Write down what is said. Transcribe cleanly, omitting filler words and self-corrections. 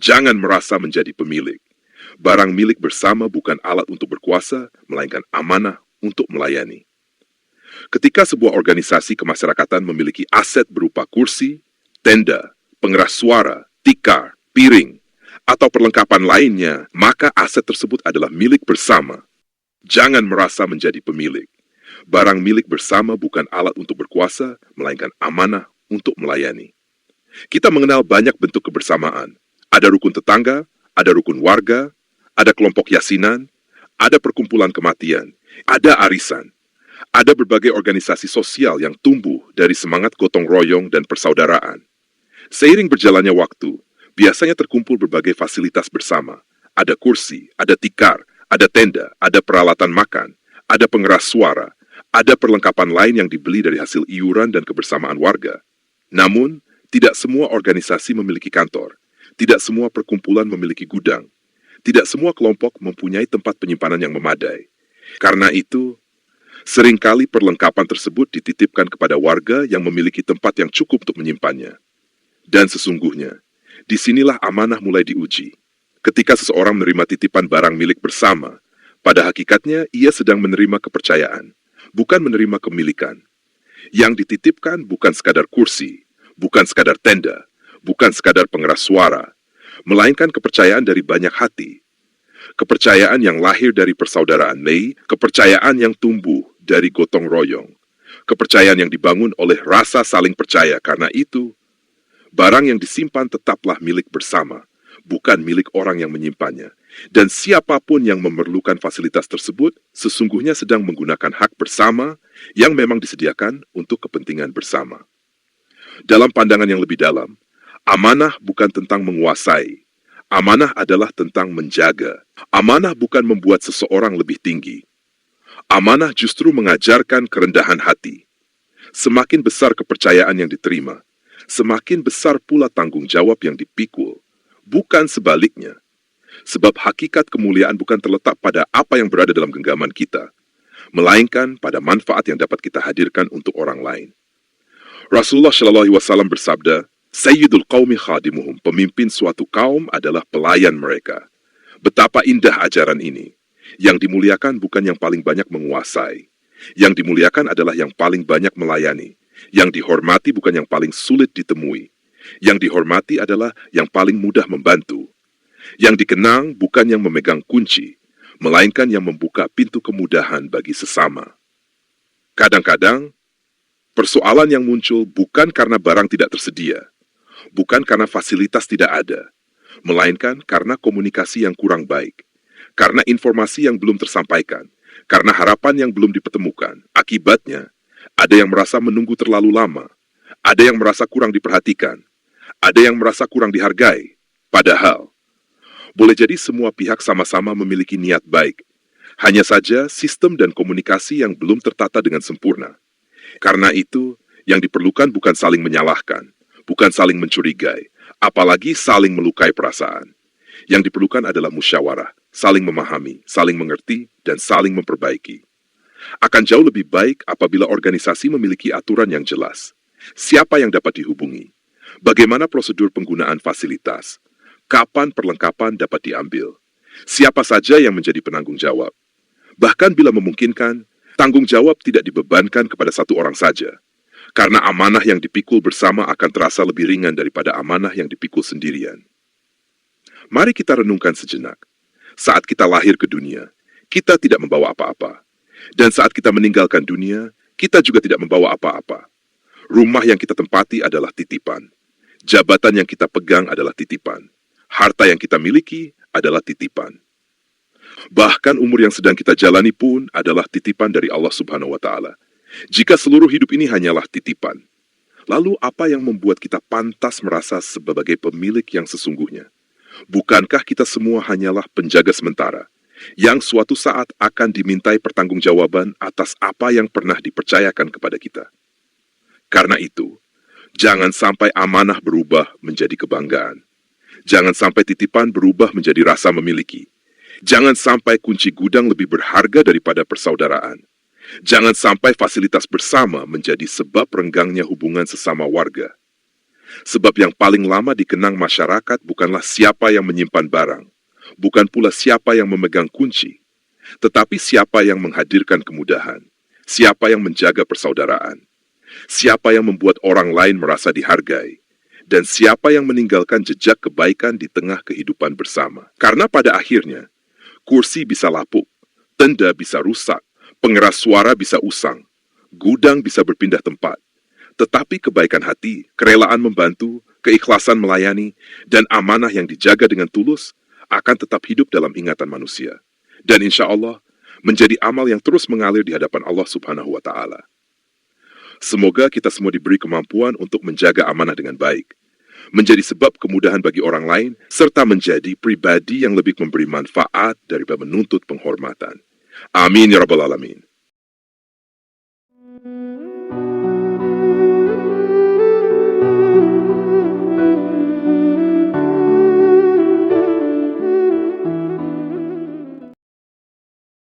Jangan merasa menjadi pemilik. Barang milik bersama bukan alat untuk berkuasa, melainkan amanah untuk melayani. Ketika sebuah organisasi kemasyarakatan memiliki aset berupa kursi, tenda, pengeras suara, tikar, piring, atau perlengkapan lainnya, maka aset tersebut adalah milik bersama. Jangan merasa menjadi pemilik. Barang milik bersama bukan alat untuk berkuasa, melainkan amanah untuk melayani. Kita mengenal banyak bentuk kebersamaan. Ada rukun tetangga, ada rukun warga, ada kelompok yasinan, ada perkumpulan kematian, ada arisan. Ada berbagai organisasi sosial yang tumbuh dari semangat gotong royong dan persaudaraan. Seiring berjalannya waktu, biasanya terkumpul berbagai fasilitas bersama. Ada kursi, ada tikar, ada tenda, ada peralatan makan, ada pengeras suara, ada perlengkapan lain yang dibeli dari hasil iuran dan kebersamaan warga. Namun, tidak semua organisasi memiliki kantor. Tidak semua perkumpulan memiliki gudang. Tidak semua kelompok mempunyai tempat penyimpanan yang memadai. Karena itu, seringkali perlengkapan tersebut dititipkan kepada warga yang memiliki tempat yang cukup untuk menyimpannya. Dan sesungguhnya, disinilah amanah mulai diuji. Ketika seseorang menerima titipan barang milik bersama, pada hakikatnya ia sedang menerima kepercayaan, bukan menerima kemilikan. Yang dititipkan bukan sekadar kursi, bukan sekadar tenda, bukan sekadar pengeras suara, melainkan kepercayaan dari banyak hati. Kepercayaan yang lahir dari persaudaraan Mei, kepercayaan yang tumbuh dari gotong royong, kepercayaan yang dibangun oleh rasa saling percaya. Karena itu, barang yang disimpan tetaplah milik bersama, bukan milik orang yang menyimpannya. Dan siapapun yang memerlukan fasilitas tersebut, sesungguhnya sedang menggunakan hak bersama yang memang disediakan untuk kepentingan bersama. Dalam pandangan yang lebih dalam, amanah bukan tentang menguasai. Amanah adalah tentang menjaga. Amanah bukan membuat seseorang lebih tinggi. Amanah justru mengajarkan kerendahan hati. Semakin besar kepercayaan yang diterima, semakin besar pula tanggung jawab yang dipikul. Bukan sebaliknya. Sebab hakikat kemuliaan bukan terletak pada apa yang berada dalam genggaman kita, melainkan pada manfaat yang dapat kita hadirkan untuk orang lain. Rasulullah Shallallahu Alaihi Wasallam bersabda, Sayyidul Qawmi khadimuhum, pemimpin suatu kaum adalah pelayan mereka. Betapa indah ajaran ini. Yang dimuliakan bukan yang paling banyak menguasai. Yang dimuliakan adalah yang paling banyak melayani. Yang dihormati bukan yang paling sulit ditemui. Yang dihormati adalah yang paling mudah membantu. Yang dikenang bukan yang memegang kunci, melainkan yang membuka pintu kemudahan bagi sesama. Kadang-kadang, persoalan yang muncul bukan karena barang tidak tersedia, bukan karena fasilitas tidak ada, melainkan karena komunikasi yang kurang baik, karena informasi yang belum tersampaikan, karena harapan yang belum dipertemukan. Akibatnya, ada yang merasa menunggu terlalu lama, ada yang merasa kurang diperhatikan, ada yang merasa kurang dihargai. Padahal, boleh jadi semua pihak sama-sama memiliki niat baik, hanya saja sistem dan komunikasi yang belum tertata dengan sempurna. Karena itu, yang diperlukan bukan saling menyalahkan, bukan saling mencurigai, apalagi saling melukai perasaan. Yang diperlukan adalah musyawarah, saling memahami, saling mengerti, dan saling memperbaiki. Akan jauh lebih baik apabila organisasi memiliki aturan yang jelas. Siapa yang dapat dihubungi? Bagaimana prosedur penggunaan fasilitas? Kapan perlengkapan dapat diambil? Siapa saja yang menjadi penanggung jawab? Bahkan bila memungkinkan, tanggung jawab tidak dibebankan kepada satu orang saja. Karena amanah yang dipikul bersama akan terasa lebih ringan daripada amanah yang dipikul sendirian. Mari kita renungkan sejenak. Saat kita lahir ke dunia, kita tidak membawa apa-apa. Dan saat kita meninggalkan dunia, kita juga tidak membawa apa-apa. Rumah yang kita tempati adalah titipan. Jabatan yang kita pegang adalah titipan. Harta yang kita miliki adalah titipan. Bahkan umur yang sedang kita jalani pun adalah titipan dari Allah Subhanahu wa Ta'ala. Jika seluruh hidup ini hanyalah titipan, lalu apa yang membuat kita pantas merasa sebagai pemilik yang sesungguhnya? Bukankah kita semua hanyalah penjaga sementara, yang suatu saat akan dimintai pertanggungjawaban atas apa yang pernah dipercayakan kepada kita? Karena itu, jangan sampai amanah berubah menjadi kebanggaan. Jangan sampai titipan berubah menjadi rasa memiliki. Jangan sampai kunci gudang lebih berharga daripada persaudaraan. Jangan sampai fasilitas bersama menjadi sebab renggangnya hubungan sesama warga. Sebab yang paling lama dikenang masyarakat bukanlah siapa yang menyimpan barang, bukan pula siapa yang memegang kunci, tetapi siapa yang menghadirkan kemudahan, siapa yang menjaga persaudaraan, siapa yang membuat orang lain merasa dihargai, dan siapa yang meninggalkan jejak kebaikan di tengah kehidupan bersama. Karena pada akhirnya, kursi bisa lapuk, tenda bisa rusak, pengeras suara bisa usang, gudang bisa berpindah tempat, tetapi kebaikan hati, kerelaan membantu, keikhlasan melayani, dan amanah yang dijaga dengan tulus akan tetap hidup dalam ingatan manusia. Dan insya Allah, menjadi amal yang terus mengalir di hadapan Allah Subhanahu wa Ta'ala. Semoga kita semua diberi kemampuan untuk menjaga amanah dengan baik, menjadi sebab kemudahan bagi orang lain, serta menjadi pribadi yang lebih memberi manfaat daripada menuntut penghormatan. Amin ya Rabbal Alamin.